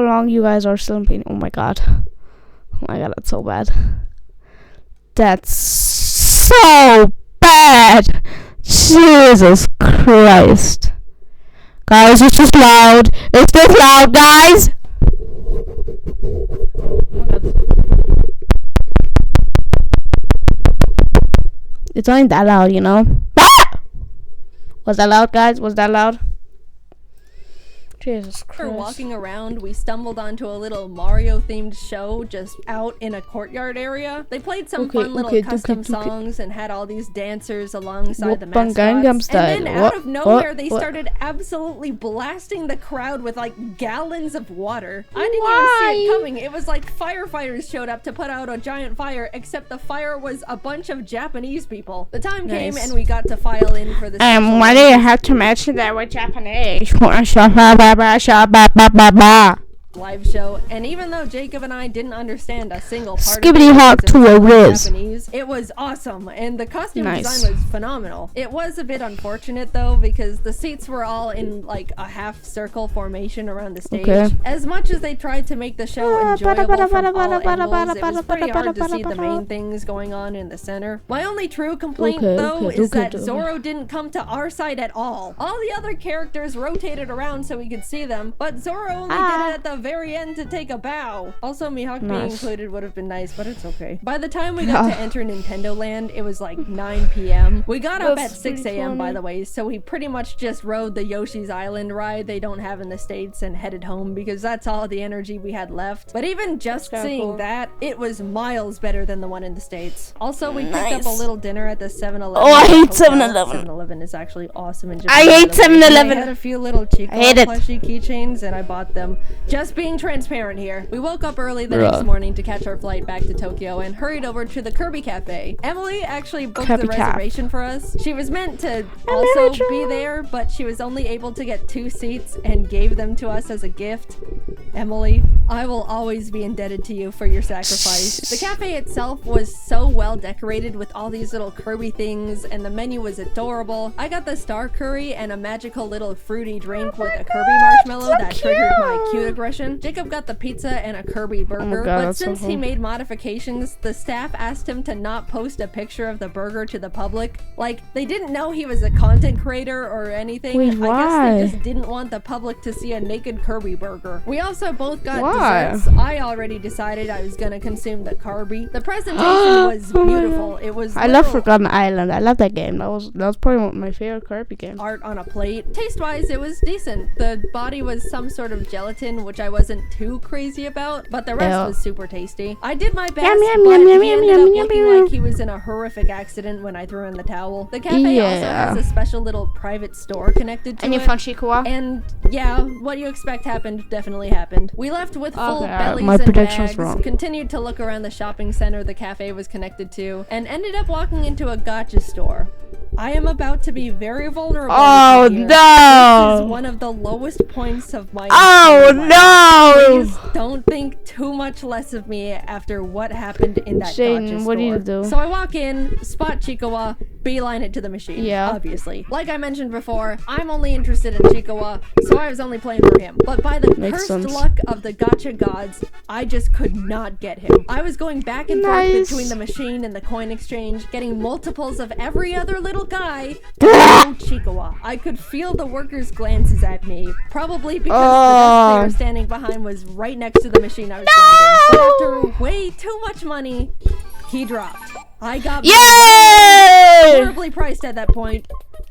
long you guys are still in pain. Oh my god. Oh my god, that's so bad. That's so bad. Jesus Christ. Guys, it's just loud. It's just loud, guys. It's not that loud, you know. Ah! Was that loud, guys? Was that loud? Jesus Christ. After walking around, we stumbled onto a little Mario-themed show just out in a courtyard area. They played some fun little custom songs and had all these dancers alongside the mascots. And then out of nowhere, they started absolutely blasting the crowd with like gallons of water. I didn't even see it coming. It was like firefighters showed up to put out a giant fire, except the fire was a bunch of Japanese people. The time came and we got to file in for the why do you have to mention that with Japanese? live show, and even though Jacob and I didn't understand a single part Skibbity of hawk to a whiz. Japanese, it was awesome, and the costume design was phenomenal. It was a bit unfortunate though, because the seats were all in like a half circle formation around the stage. As much as they tried to make the show enjoyable from all angles, it was pretty hard to see the main things going on in the center. My only true complaint though is that Zoro didn't come to our side at all. All the other characters rotated around so we could see them, but Zoro only did it at the very end to take a bow. Also, Mihawk being included would have been nice, but it's okay. By the time we got to enter Nintendo Land, it was like 9 p.m. We got up at 6 a.m. by the way, so we pretty much just rode the Yoshi's Island ride they don't have in the States and headed home because that's all the energy we had left. But even just seeing that, it was miles better than the one in the States. Also, we picked up a little dinner at the 7-Eleven. Oh, I hate 7-Eleven. 7-Eleven is actually awesome in Japan. I hate 7-Eleven. I had a few little Chico plushie keychains and I bought them just Just being transparent here. We woke up early the next morning to catch our flight back to Tokyo and hurried over to the Kirby Cafe. Emily actually booked the reservation for us. She was meant to also be there, but she was only able to get 2 seats and gave them to us as a gift. Emily, I will always be indebted to you for your sacrifice. The cafe itself was so well decorated with all these little Kirby things, and the menu was adorable. I got the star curry and a magical little fruity drink with a Kirby marshmallow that triggered my cute aggression. Jacob got the pizza and a Kirby burger, but since he made modifications, the staff asked him to not post a picture of the burger to the public. Like, they didn't know he was a content creator or anything. Wait, why? I guess they just didn't want the public to see a naked Kirby burger. We also both got desserts. I already decided I was gonna consume the Kirby. The presentation was beautiful. It was I love Forgotten Island. I love that game. That was probably one of my favorite Kirby games. Art on a plate. Taste-wise, it was decent. The body was some sort of gelatin, which I wasn't too crazy about, but the rest was super tasty. I did my best, but he ended up looking like he was in a horrific accident when I threw in the towel. The cafe also has a special little private store connected to it. And you found Chikawa? And yeah, what you expect happened definitely happened. We left with full bellies my and prediction's bags, wrong. continued to look around the shopping center the cafe was connected to, and ended up walking into a gacha store. I am about to be very vulnerable. Oh here. no! This is one of the lowest points of my no! Please don't think too much less of me after what happened in that Jaiden, gacha store. what do you do? So I walk in, spot Chikawa, beeline it to the machine. Yeah. Obviously. Like I mentioned before, I'm only interested in Chikawa, so I was only playing for him. But by the cursed luck of the gacha gods, I just could not get him. I was going back and forth between the machine and the coin exchange, getting multiples of every other little guy, but no Chikawa. I could feel the workers' glances at me, probably because the desk they were standing behind was right next to the machine I was grinding. But after way too much money, he dropped. I got horribly priced at that point.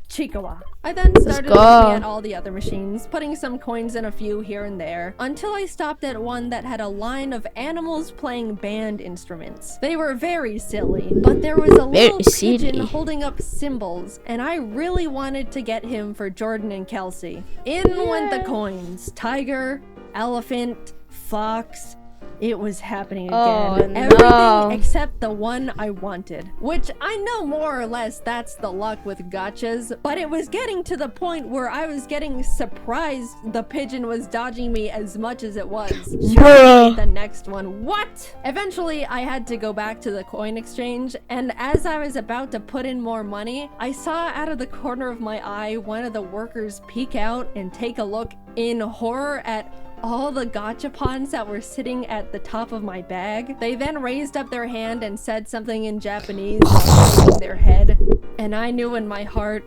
Chikawa. I then started looking at all the other machines, putting some coins in a few here and there, until I stopped at one that had a line of animals playing band instruments. They were very silly, but there was a little pigeon holding up cymbals, and I really wanted to get him for Jordan and Kelsey. In went the coins. Tiger, elephant, fox. It was happening again. Everything except the one I wanted. Which I know more or less that's the luck with gachas, but it was getting to the point where I was getting surprised the pigeon was dodging me as much as it was. The next one. What? Eventually, I had to go back to the coin exchange, and as I was about to put in more money, I saw out of the corner of my eye one of the workers peek out and take a look in horror at all the gachapons that were sitting at the top of my bag. They then raised up their hand and said something in Japanese while shaking their head, and I knew in my heart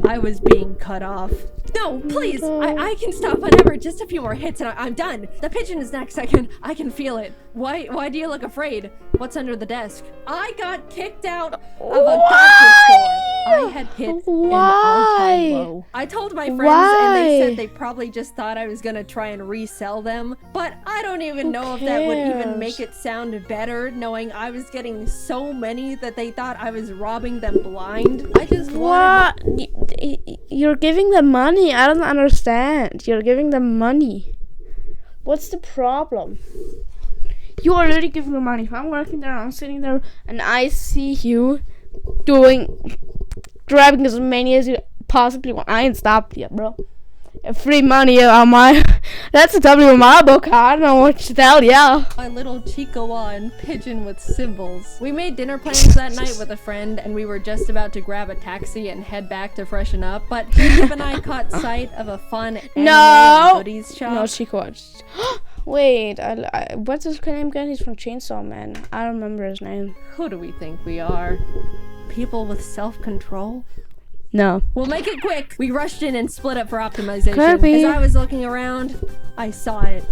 I was being cut off. No, please, I can stop whenever. Just a few more hits and I'm done. The pigeon is next. I can feel it. Why do you look afraid? What's under the desk? I got kicked out of a gacha store. I had hit an all-time low. I told my friends and they said they probably just thought I was gonna try and resell them, but I don't even know if that would even make it sound better, knowing I was getting so many that they thought I was robbing them blind. I just wanted... You're giving them money. I don't understand. You're giving them money. What's the problem? You are already giving them money. If I'm working there, I'm sitting there, and I see you grabbing as many as you possibly want. I ain't stopped yet, bro. Free money on my... That's a W in my book. I don't know what to tell ya. My little Chikawa and pigeon with cymbals. We made dinner plans that night with a friend, and we were just about to grab a taxi and head back to freshen up, but Jacob and I caught sight of a fun anime and goodies shop. No, Chikawa. Wait, what's his name again? He's from Chainsaw Man. I don't remember his name. Who do we think we are? People with self-control? No. We'll make it quick. We rushed in and split up for optimization. Kirby. As I was looking around, I saw it.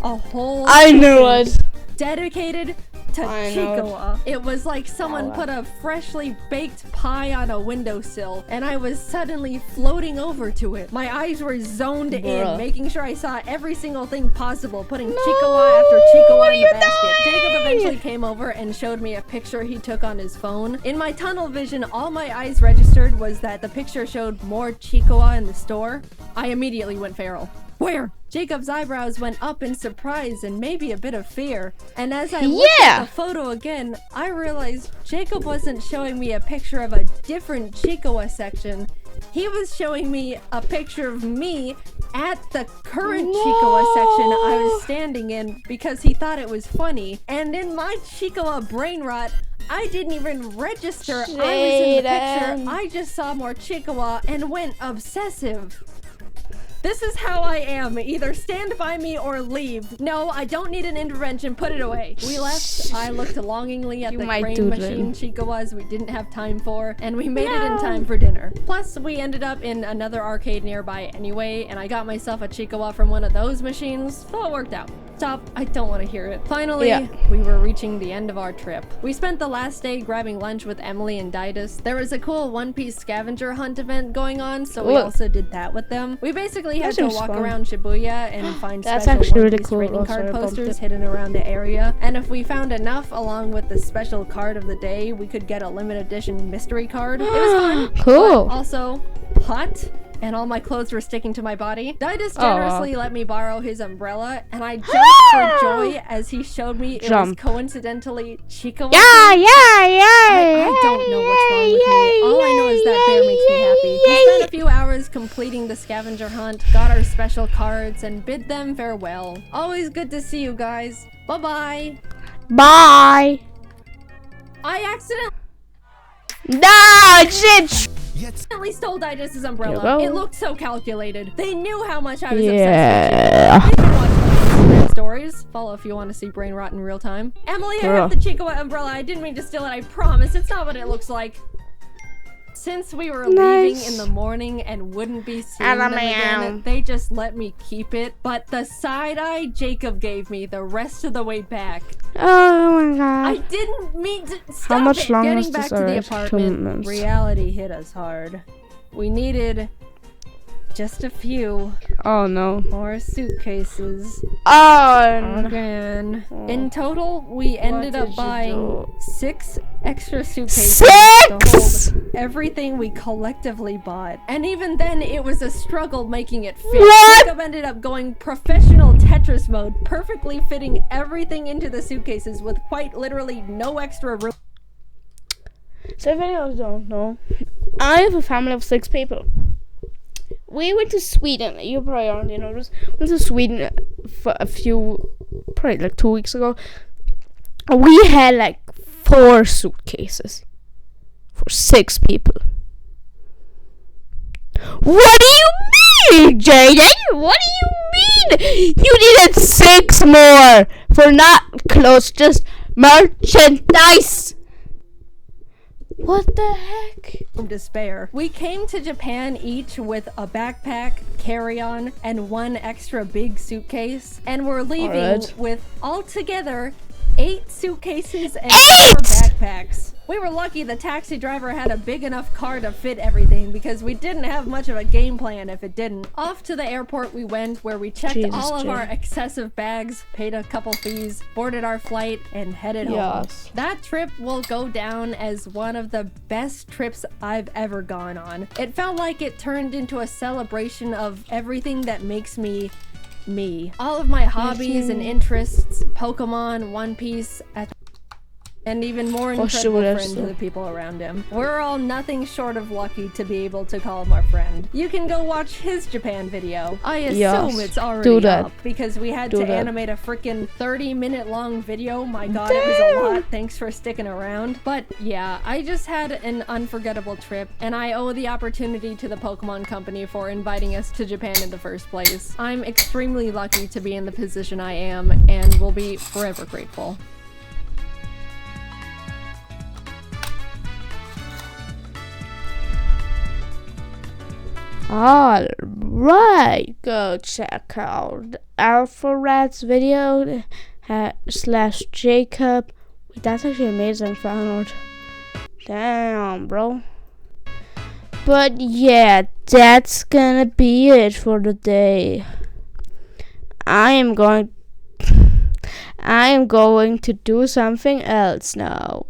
A whole I knew it. Dedicated to Chikawa. It was like someone put a freshly baked pie on a windowsill, and I was suddenly floating over to it. My eyes were zoned in, making sure I saw every single thing possible, putting Chikawa after Chikawa in the basket. Jacob eventually came over and showed me a picture he took on his phone. In my tunnel vision, all my eyes registered was that the picture showed more Chikawa in the store. I immediately went feral. Where? Jacob's eyebrows went up in surprise and maybe a bit of fear. And as I looked at the photo again, I realized Jacob wasn't showing me a picture of a different Chikawa section. He was showing me a picture of me at the current Chikawa section I was standing in because he thought it was funny. And in my Chikawa brain rot, I didn't even register I was in the picture. I just saw more Chikawa and went obsessive. This is how I am. Either stand by me or leave. No, I don't need an intervention. Put it away. We left. I looked longingly at the crane machine Chikawas we didn't have time for, and we made it in time for dinner. Plus, we ended up in another arcade nearby anyway, and I got myself a Chikawa from one of those machines, so it worked out. Stop. I don't want to hear it. Finally, we were reaching the end of our trip. We spent the last day grabbing lunch with Emily and Didus. There was a cool One Piece scavenger hunt event going on, so we also did that with them. We basically had to walk around Shibuya and find special One Piece trading card posters hidden around the area. And if we found enough, along with the special card of the day, we could get a limited edition mystery card. It was fun. Cool. But also hot. And all my clothes were sticking to my body. Didus generously let me borrow his umbrella, and I jumped for joy as he showed me it was coincidentally Chikawa. I don't know what's wrong with me. All I know is that bear makes me happy. We spent a few hours completing the scavenger hunt, got our special cards, and bid them farewell. Always good to see you guys. Bye-bye. Bye. I accidentally... No, shit. Accidentally stole Didus' umbrella. It looked so calculated. They knew how much I was obsessed with Chikawa. You can watch my Instagram stories. Follow if you want to see brain rot in real time. Emily, I have the Chikawa umbrella. I didn't mean to steal it. I promise. It's not what it looks like. Since we were leaving in the morning and wouldn't be seeing them again, they just let me keep it. But the side-eye Jacob gave me the rest of the way back. Oh my god. I didn't mean to stop How much it. longer Getting back to the apartment, reality hit us hard. We needed just a few more suitcases. Again. In total, we ended up buying 6 extra suitcases to hold everything we collectively bought. And even then, it was a struggle making it fit. Jacob ended up going professional Tetris mode, perfectly fitting everything into the suitcases with quite literally no extra room. So if anyone don't know, I have a family of 6 people. We went to Sweden. You probably already noticed. We went to Sweden for probably like 2 weeks ago. We had like 4 suitcases for 6 people. What do you mean, Jaiden? What do you mean? You needed 6 more for not clothes, just merchandise. What the heck? Despair. We came to Japan each with a backpack, carry-on, and 1 extra big suitcase, and we're leaving with altogether 8 suitcases and 4 backpacks. We were lucky the taxi driver had a big enough car to fit everything because we didn't have much of a game plan if it didn't. Off to the airport we went, where we checked all of our excessive bags, paid a couple fees, boarded our flight, and headed home. That trip will go down as one of the best trips I've ever gone on. It felt like it turned into a celebration of everything that makes me me. All of my hobbies and interests, Pokemon, One Piece, and even more incredible friend to the people around him. We're all nothing short of lucky to be able to call him our friend. You can go watch his Japan video. I assume it's already up because we had to animate a freaking 30-minute long video. My god, it was a lot. Thanks for sticking around. But yeah, I just had an unforgettable trip, and I owe the opportunity to the Pokemon Company for inviting us to Japan in the first place. I'm extremely lucky to be in the position I am, and will be forever grateful. Alright, go check out Alpharat's video / Jacob. That's actually amazing found. Damn, bro. But yeah, that's gonna be it for the day. I am going to do something else now.